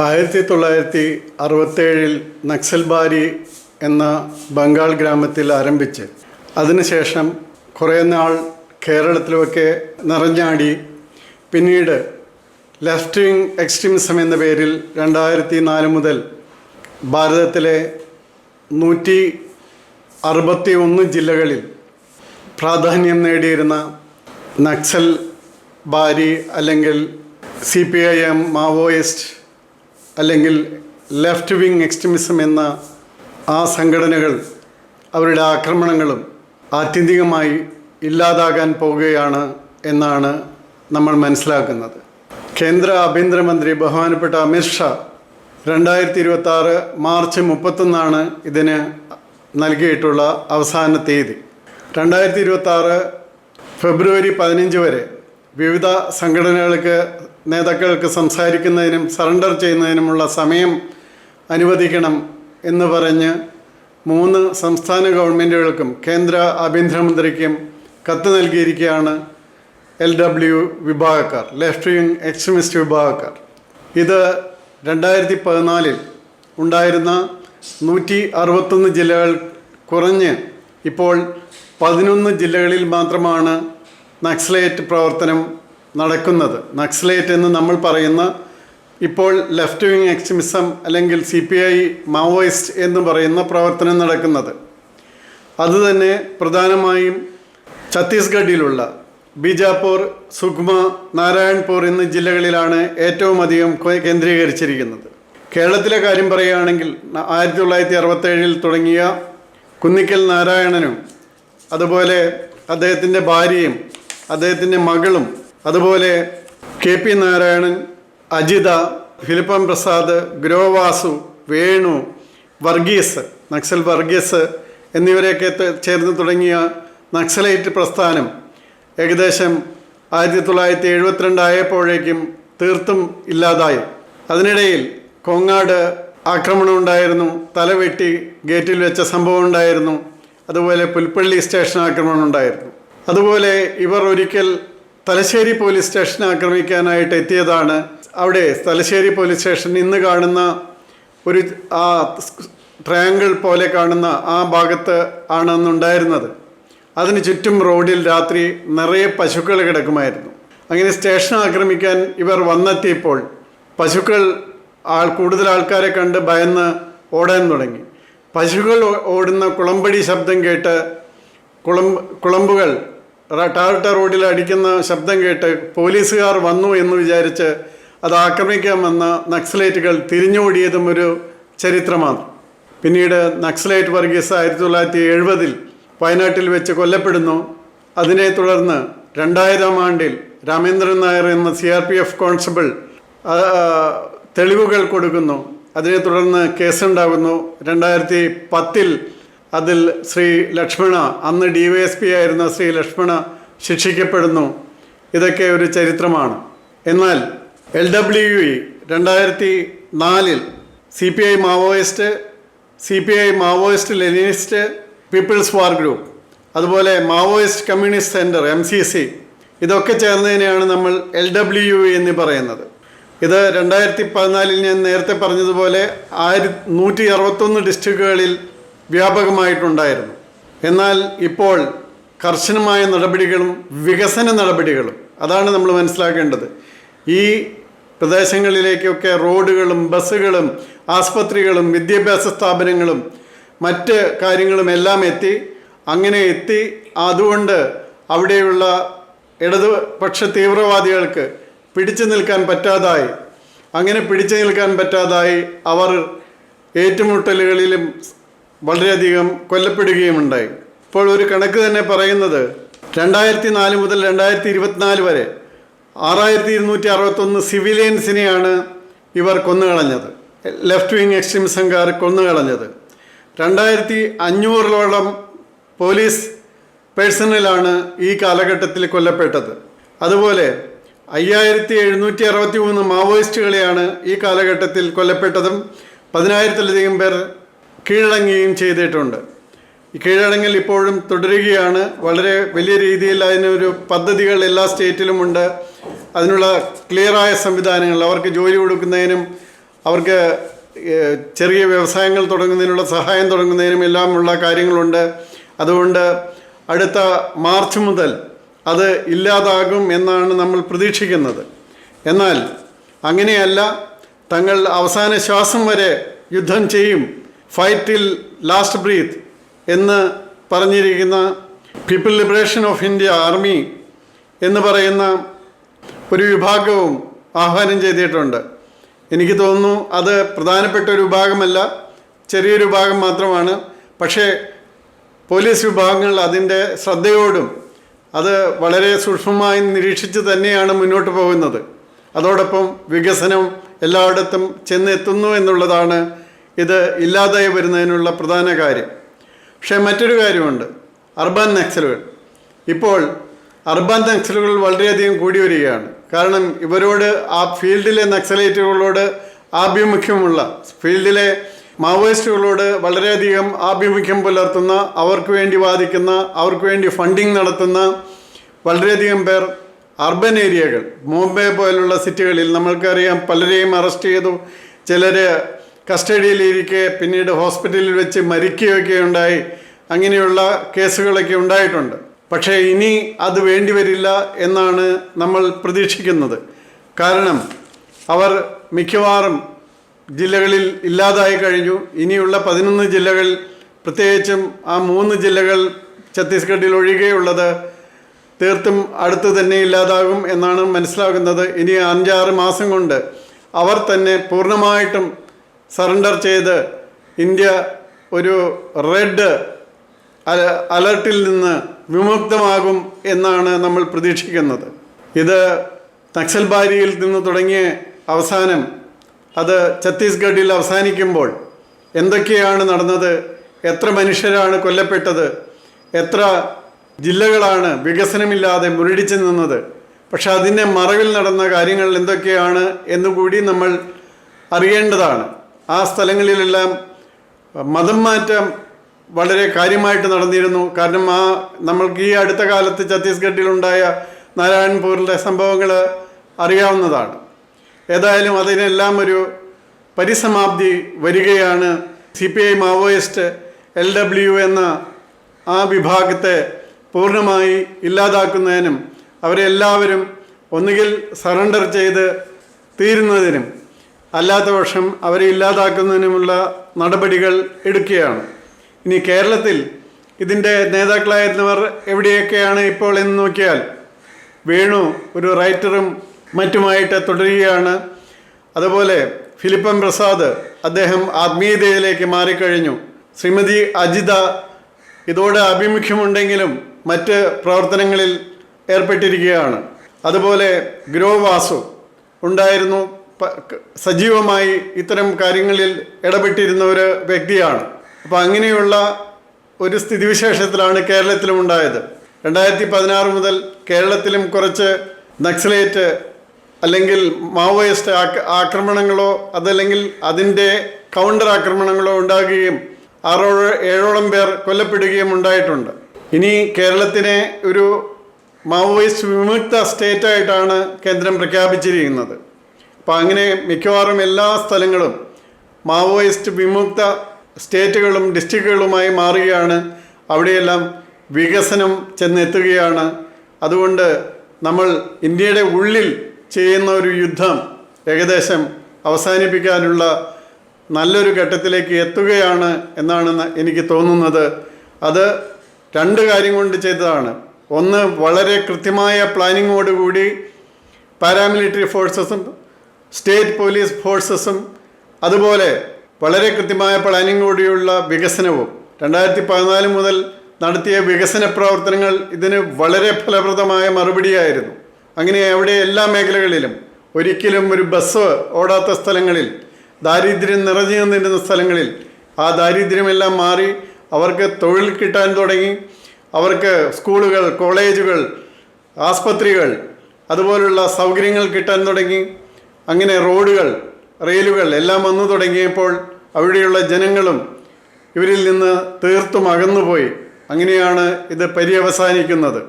1967 നക്സൽബാരി എന്ന ബംഗാൾ ഗ്രാമത്തിൽ ആരംഭിച്ച് അതിനുശേഷം കുറേ നാൾ കേരളത്തിലുമൊക്കെ നിറഞ്ഞാടി. പിന്നീട് ലെഫ്റ്റ് വിങ് എക്സ്ട്രീമിസം എന്ന പേരിൽ 2004 മുതൽ ഭാരതത്തിലെ 161 ജില്ലകളിൽ പ്രാധാന്യം നേടിയിരുന്ന നക്സൽ ബാരി അല്ലെങ്കിൽ CPIM മാവോയിസ്റ്റ് അല്ലെങ്കിൽ ലെഫ്റ്റ് വിങ് എക്സ്ട്രീമിസം എന്ന ആ സംഘടനകൾ അവരുടെ ആക്രമണങ്ങളും ആത്യന്തികമായി ഇല്ലാതാകാൻ പോവുകയാണ് എന്നാണ് നമ്മൾ മനസ്സിലാക്കുന്നത്. കേന്ദ്ര ആഭ്യന്തരമന്ത്രി ബഹുമാനപ്പെട്ട അമിത്ഷാ 2026 മാർച്ച് 31 ഇതിന് നൽകിയിട്ടുള്ള അവസാന തീയതി. 2026 ഫെബ്രുവരി 15 വരെ വിവിധ സംഘടനകൾക്ക് നേതാക്കൾക്ക് സംസാരിക്കുന്നതിനും സറണ്ടർ ചെയ്യുന്നതിനുമുള്ള സമയം അനുവദിക്കണം എന്ന് പറഞ്ഞ് 3 സംസ്ഥാന ഗവൺമെൻറ്റുകൾക്കും കേന്ദ്ര ആഭ്യന്തരമന്ത്രിക്കും കത്ത് നൽകിയിരിക്കുകയാണ് LW വിഭാഗക്കാർ, ലെഫ്റ്റ് വിങ് എക്സ്ട്രീമിസ്റ്റ് വിഭാഗക്കാർ. ഇത് 2014 ഉണ്ടായിരുന്ന 161 ജില്ലകൾ കുറഞ്ഞ് ഇപ്പോൾ 11 ജില്ലകളിൽ മാത്രമാണ് നക്സലേറ്റ് പ്രവർത്തനം നടക്കുന്നത്. നക്സലേറ്റ് എന്ന് നമ്മൾ പറയുന്ന ഇപ്പോൾ ലെഫ്റ്റ് വിങ് എക്സ്ട്രീമിസം അല്ലെങ്കിൽ CPI മാവോയിസ്റ്റ് എന്ന് പറയുന്ന പ്രവർത്തനം നടക്കുന്നത്. അതുതന്നെ പ്രധാനമായും ഛത്തീസ്ഗഡിലുള്ള ബീജാപ്പൂർ, സുക്മ, നാരായൺപൂർ എന്നീ ജില്ലകളിലാണ് ഏറ്റവും അധികം കേന്ദ്രീകരിച്ചിരിക്കുന്നത്. കേരളത്തിലെ കാര്യം പറയുകയാണെങ്കിൽ 1967 തുടങ്ങിയ കുന്നിക്കൽ നാരായണനും അതുപോലെ അദ്ദേഹത്തിൻ്റെ ഭാര്യയും അദ്ദേഹത്തിൻ്റെ മകളും അതുപോലെ KP നാരായണൻ, അജിത, ഫിലിപ്പം പ്രസാദ്, ഗ്രോവാസു, വേണു, വർഗീസ്, നക്സൽ വർഗീസ് എന്നിവരെയൊക്കെ ചേർന്ന് തുടങ്ങിയ നക്സലൈറ്റ് പ്രസ്ഥാനം ഏകദേശം 1972 ആയപ്പോഴേക്കും തീർത്തും ഇല്ലാതായി. അതിനിടയിൽ കോങ്ങാട് ആക്രമണം ഉണ്ടായിരുന്നു, തലവെട്ടി ഗേറ്റിൽ വെച്ച സംഭവം ഉണ്ടായിരുന്നു, അതുപോലെ പുൽപ്പള്ളി സ്റ്റേഷൻ ആക്രമണം ഉണ്ടായിരുന്നു. അതുപോലെ ഇവർ ഒരിക്കൽ തലശ്ശേരി പോലീസ് സ്റ്റേഷൻ ആക്രമിക്കാനായിട്ട് എത്തിയതാണ്. അവിടെ തലശ്ശേരി പോലീസ് സ്റ്റേഷൻ ഇന്ന് കാണുന്ന ഒരു ആ ട്രയാങ്കിൾ പോലെ കാണുന്ന ആ ഭാഗത്ത് ആണ് അന്നുണ്ടായിരുന്നത്. അതിന് ചുറ്റും റോഡിൽ രാത്രി നിറയെ പശുക്കൾ കിടക്കുമായിരുന്നു. അങ്ങനെ സ്റ്റേഷൻ ആക്രമിക്കാൻ ഇവർ വന്നെത്തിയപ്പോൾ പശുക്കൾ കൂടുതൽ ആൾക്കാരെ കണ്ട് ഭയന്ന് ഓടാൻ തുടങ്ങി. പശുക്കൾ ഓടുന്ന കുളമ്പടി ശബ്ദം കേട്ട് കുളമ്പുകൾ ടാറിട്ട റോഡിൽ അടിക്കുന്ന ശബ്ദം കേട്ട് പോലീസുകാർ വന്നു എന്ന് വിചാരിച്ച് അത് ആക്രമിക്കാൻ വന്ന നക്സലേറ്റുകൾ തിരിഞ്ഞോടിയതും ഒരു ചരിത്രമാണ്. പിന്നീട് നക്സലൈറ്റ് വർഗീസ് 1970 വയനാട്ടിൽ വെച്ച് കൊല്ലപ്പെടുന്നു. അതിനെ തുടർന്ന് 2000 ആണ്ടിൽ രാമേന്ദ്രൻ നായർ എന്ന CRPF കോൺസ്റ്റബിൾ തെളിവുകൾ കൊടുക്കുന്നു. അതിനെ തുടർന്ന് കേസുണ്ടാകുന്നു. 2010 അതിൽ ശ്രീ ലക്ഷ്മണ, അന്ന് DYSP ആയിരുന്ന ശ്രീ ലക്ഷ്മണ ശിക്ഷിക്കപ്പെടുന്നു. ഇതൊക്കെ ഒരു ചരിത്രമാണ്. എന്നാൽ LWE 2004 CPI Maoist Leninist people's war group, അതുപോലെ മാവോയിസ്റ്റ് കമ്മ്യൂണിസ്റ്റ് സെൻറ്റർ MCC ഇതൊക്കെ ചേർന്നതിനെയാണ് നമ്മൾ LWE എന്ന് പറയുന്നത്. ഇത് 2014 ഞാൻ നേരത്തെ പറഞ്ഞതുപോലെ 161 ഡിസ്ട്രിക്റ്റുകളിൽ വ്യാപകമായിട്ടുണ്ടായിരുന്നു. എന്നാൽ ഇപ്പോൾ കർശനമായ നടപടികളും വികസന നടപടികളും, അതാണ് നമ്മൾ മനസ്സിലാക്കേണ്ടത്. ഈ പ്രദേശങ്ങളിലേക്കൊക്കെ റോഡുകളും ബസ്സുകളും ആസ്പത്രികളും വിദ്യാഭ്യാസ സ്ഥാപനങ്ങളും മറ്റ് കാര്യങ്ങളും എല്ലാം എത്തി. അതുകൊണ്ട് അവിടെയുള്ള ഇടതുപക്ഷ തീവ്രവാദികൾക്ക് പിടിച്ചു നിൽക്കാൻ പറ്റാതായി അവർ ഏറ്റുമുട്ടലുകളിലും വളരെയധികം കൊല്ലപ്പെടുകയുമുണ്ടായി. ഇപ്പോൾ ഒരു കണക്ക് തന്നെ പറയുന്നത് 2004 മുതൽ 2024 വരെ 6261 സിവിലിയൻസിനെയാണ് ഇവർ കൊന്നുകളഞ്ഞത്, ലെഫ്റ്റ് വിങ് എക്സ്ട്രീമിസംകാർ കൊന്നുകളഞ്ഞത്. 2500ഓളം പോലീസ് പേഴ്സണലാണ് ഈ കാലഘട്ടത്തിൽ കൊല്ലപ്പെട്ടത്. അതുപോലെ 5763 മാവോയിസ്റ്റുകളെയാണ് ഈ കാലഘട്ടത്തിൽ കൊല്ലപ്പെട്ടതും 10,000-ലധികം പേർ കീഴടങ്ങുകയും ചെയ്തിട്ടുണ്ട്. ഈ കീഴടങ്ങൽ ഇപ്പോഴും തുടരുകയാണ്. വളരെ വലിയ രീതിയിൽ അതിനൊരു പദ്ധതികൾ എല്ലാ സ്റ്റേറ്റിലുമുണ്ട്. അതിനുള്ള ക്ലിയറായ സംവിധാനങ്ങൾ, അവർക്ക് ജോലി കൊടുക്കുന്നതിനും അവർക്ക് ചെറിയ വ്യവസായങ്ങൾ തുടങ്ങുന്നതിനുള്ള സഹായം തുടങ്ങുന്നതിനും എല്ലാമുള്ള കാര്യങ്ങളുണ്ട്. അതുകൊണ്ട് അടുത്ത മാർച്ച് മുതൽ അത് ഇല്ലാതാകും എന്നാണ് നമ്മൾ പ്രതീക്ഷിക്കുന്നത്. എന്നാൽ അങ്ങനെയല്ല, തങ്ങൾ അവസാന ശ്വാസം വരെ യുദ്ധം ചെയ്യും, ഫൈറ്റ് ടിൽ ലാസ്റ്റ് ബ്രീത്ത് എന്ന് പറഞ്ഞിരിക്കുന്ന people liberation of India army എന്ന് പറയുന്ന ഒരു വിഭാഗവും ആഹ്വാനം ചെയ്തിട്ടുണ്ട്. എനിക്ക് തോന്നുന്നു അത് പ്രധാനപ്പെട്ട ഒരു വിഭാഗമല്ല, ചെറിയൊരു വിഭാഗം മാത്രമാണ്. പക്ഷേ പോലീസ് വിഭാഗങ്ങൾ അതിൻ്റെ ശ്രദ്ധയോടും അത് വളരെ സൂക്ഷ്മമായി നിരീക്ഷിച്ച് തന്നെയാണ് മുന്നോട്ട് പോകുന്നത്. അതോടൊപ്പം വികസനം എല്ലായിടത്തും ചെന്നെത്തുന്നു എന്നുള്ളതാണ് ഇത് ഇല്ലാതായി വരുന്നതിനുള്ള പ്രധാന കാര്യം. പക്ഷേ മറ്റൊരു കാര്യമുണ്ട്, അർബൻ നക്സലുകൾ. ഇപ്പോൾ അർബൻ നക്സലുകൾ വളരെയധികം കൂടി വരികയാണ്. കാരണം ഇവരോട് ആ ഫീൽഡിലെ നക്സലൈറ്റുകളോട് ആഭിമുഖ്യമുള്ള, ഫീൽഡിലെ മാവോയിസ്റ്റുകളോട് വളരെയധികം ആഭിമുഖ്യം പുലർത്തുന്ന, അവർക്ക് വേണ്ടി വാദിക്കുന്ന, അവർക്ക് വേണ്ടി ഫണ്ടിങ് നടത്തുന്ന വളരെയധികം പേർ അർബൻ ഏരിയകൾ, മുംബൈ പോലുള്ള സിറ്റികളിൽ നമ്മൾക്കറിയാം, പലരെയും അറസ്റ്റ് ചെയ്തു, ചിലർ കസ്റ്റഡിയിലിരിക്കെ പിന്നീട് ഹോസ്പിറ്റലിൽ വെച്ച് മരിക്കുകയൊക്കെ ഉണ്ടായി. അങ്ങനെയുള്ള കേസുകളൊക്കെ ഉണ്ടായിട്ടുണ്ട്. പക്ഷേ ഇനി അത് വേണ്ടിവരില്ല എന്നാണ് നമ്മൾ പ്രതീക്ഷിക്കുന്നത്. കാരണം അവർ മിക്കവാറും ജില്ലകളിൽ ഇല്ലാതായി കഴിഞ്ഞു. ഇനിയുള്ള 11 ജില്ലകൾ, പ്രത്യേകിച്ചും ആ 3 ജില്ലകൾ ഛത്തീസ്ഗഡിൽ ഒഴികെയുള്ളത് തീർത്തും അടുത്ത് തന്നെ ഇല്ലാതാകും എന്നാണ് മനസ്സിലാകുന്നത്. ഇനി 5-6 മാസം കൊണ്ട് അവർ തന്നെ പൂർണ്ണമായിട്ടും സറണ്ടർ ചെയ്ത് ഇന്ത്യ ഒരു റെഡ് അലർട്ടിൽ നിന്ന് വിമുക്തമാകും എന്നാണ് നമ്മൾ പ്രതീക്ഷിക്കുന്നത്. ഇത് നക്സൽബാരിയിൽ നിന്ന് തുടങ്ങിയ അവസാനം അത് ഛത്തീസ്ഗഡിൽ അവസാനിക്കുമ്പോൾ എന്തൊക്കെയാണ് നടന്നത്, എത്ര മനുഷ്യരാണ് കൊല്ലപ്പെട്ടത്, എത്ര ജില്ലകളാണ് വികസനമില്ലാതെ മുരടിച്ചു നിന്നത്, പക്ഷെ അതിൻ്റെ മറവിൽ നടന്ന കാര്യങ്ങൾ എന്തൊക്കെയാണ് എന്നുകൂടി നമ്മൾ അറിയേണ്ടതാണ്. ആ സ്ഥലങ്ങളിലെല്ലാം മതം മാറ്റം വളരെ കാര്യമായിട്ട് നടന്നിരുന്നു. കാരണം നമ്മൾക്ക് ഈ അടുത്ത കാലത്ത് ഛത്തീസ്ഗഡിലുണ്ടായ നാരായൺപൂരിലെ സംഭവങ്ങൾ അറിയാവുന്നതാണ്. ഏതായാലും അതിനെല്ലാം ഒരു പരിസമാപ്തി വരികയാണ്. CPI മാവോയിസ്റ്റ് LW എന്ന ആ വിഭാഗത്തെ പൂർണ്ണമായി ഇല്ലാതാക്കുന്നതിനും അവരെല്ലാവരും ഒന്നുകിൽ സറണ്ടർ ചെയ്ത് തീരുന്നതിനും അല്ലാത്ത പക്ഷം അവരെ ഇല്ലാതാക്കുന്നതിനുമുള്ള നടപടികൾ എടുക്കുകയാണ്. ഇനി കേരളത്തിൽ ഇതിൻ്റെ നേതാക്കളായിരുന്നവർ എവിടെയൊക്കെയാണ് ഇപ്പോൾ എന്ന് നോക്കിയാൽ, വേണു ഒരു റൈറ്ററും മറ്റുമായിട്ട് തുടരുകയാണ്. അതുപോലെ ഫിലിപ്പം പ്രസാദ്, അദ്ദേഹം ആത്മീയതയിലേക്ക് മാറിക്കഴിഞ്ഞു. ശ്രീമതി അജിത ഇതോടെ ആഭിമുഖ്യമുണ്ടെങ്കിലും മറ്റ് പ്രവർത്തനങ്ങളിൽ ഏർപ്പെട്ടിരിക്കുകയാണ്. അതുപോലെ ഗ്രോ വാസു ഉണ്ടായിരുന്നു, സജീവമായി ഇത്തരം കാര്യങ്ങളിൽ ഇടപെട്ടിരുന്ന ഒരു വ്യക്തിയാണ്. അപ്പോൾ അങ്ങനെയുള്ള ഒരു സ്ഥിതിവിശേഷത്തിലാണ് കേരളത്തിലും ഉണ്ടായത്. 2016 മുതൽ കേരളത്തിലും കുറച്ച് നക്സലേറ്റ് അല്ലെങ്കിൽ മാവോയിസ്റ്റ് ആക്രമണങ്ങളോ അതല്ലെങ്കിൽ അതിൻ്റെ കൗണ്ടർ ആക്രമണങ്ങളോ ഉണ്ടാകുകയും 6-7ഓളം പേർ കൊല്ലപ്പെടുകയും ഉണ്ടായിട്ടുണ്ട്. ഇനി കേരളത്തിനെ ഒരു മാവോയിസ്റ്റ് വിമുക്ത സ്റ്റേറ്റായിട്ടാണ് കേന്ദ്രം പ്രഖ്യാപിച്ചിരിക്കുന്നത്. അപ്പോൾ അങ്ങനെ മിക്കവാറും എല്ലാ സ്ഥലങ്ങളും മാവോയിസ്റ്റ് വിമുക്ത സ്റ്റേറ്റുകളും ഡിസ്ട്രിക്റ്റുകളുമായി മാറുകയാണ്. അവിടെയെല്ലാം വികസനം ചെന്നെത്തുകയാണ്. അതുകൊണ്ട് നമ്മൾ ഇന്ത്യയുടെ ഉള്ളിൽ ചെയ്യുന്ന ഒരു യുദ്ധം ഏകദേശം അവസാനിപ്പിക്കാനുള്ള നല്ലൊരു ഘട്ടത്തിലേക്ക് എത്തുകയാണ് എന്നാണ് എനിക്ക് തോന്നുന്നത്. അത് 2 കാര്യം കൊണ്ട് ചെയ്തതാണ്. ഒന്ന്, വളരെ കൃത്യമായ പ്ലാനിങ്ങോടുകൂടി പാരാമിലിറ്ററി ഫോഴ്സസും സ്റ്റേറ്റ് പോലീസ് ഫോഴ്സസും അതുപോലെ വളരെ കൃത്യമായ പ്ലാനിങ്ങോടെയുള്ള വികസനവും 2014 മുതൽ നടത്തിയ വികസന പ്രവർത്തനങ്ങൾ ഇതിന് വളരെ ഫലപ്രദമായ മറുപടിയായിരുന്നു. അങ്ങനെ അവിടെ എല്ലാ മേഖലകളിലും ഒരിക്കലും ഒരു ബസ് ഓടാത്ത സ്ഥലങ്ങളിൽ, ദാരിദ്ര്യം നിറഞ്ഞു നിന്നിരുന്ന സ്ഥലങ്ങളിൽ ആ ദാരിദ്ര്യമെല്ലാം മാറി അവർക്ക് തൊഴിൽ കിട്ടാൻ തുടങ്ങി. അവർക്ക് സ്കൂളുകൾ, കോളേജുകൾ, ആസ്പത്രികൾ അതുപോലുള്ള സൗകര്യങ്ങൾ കിട്ടാൻ തുടങ്ങി. അങ്ങനെ റോഡുകൾ, റെയിലുകൾ എല്ലാം വന്നു തുടങ്ങിയപ്പോൾ അവിടെയുള്ള ജനങ്ങളും ഇവരിൽ നിന്ന് തീർത്തും അകന്നുപോയി. അങ്ങനെയാണ് ഇത് പര്യവസാനിക്കുന്നത്.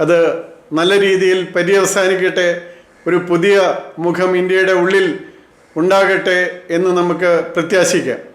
അത് നല്ല രീതിയിൽ പര്യവസാനിക്കട്ടെ. ഒരു പുതിയ മുഖം ഇന്ത്യയുടെ ഉള്ളിൽ ഉണ്ടാകട്ടെ എന്ന് നമുക്ക് പ്രത്യാശിക്കാം.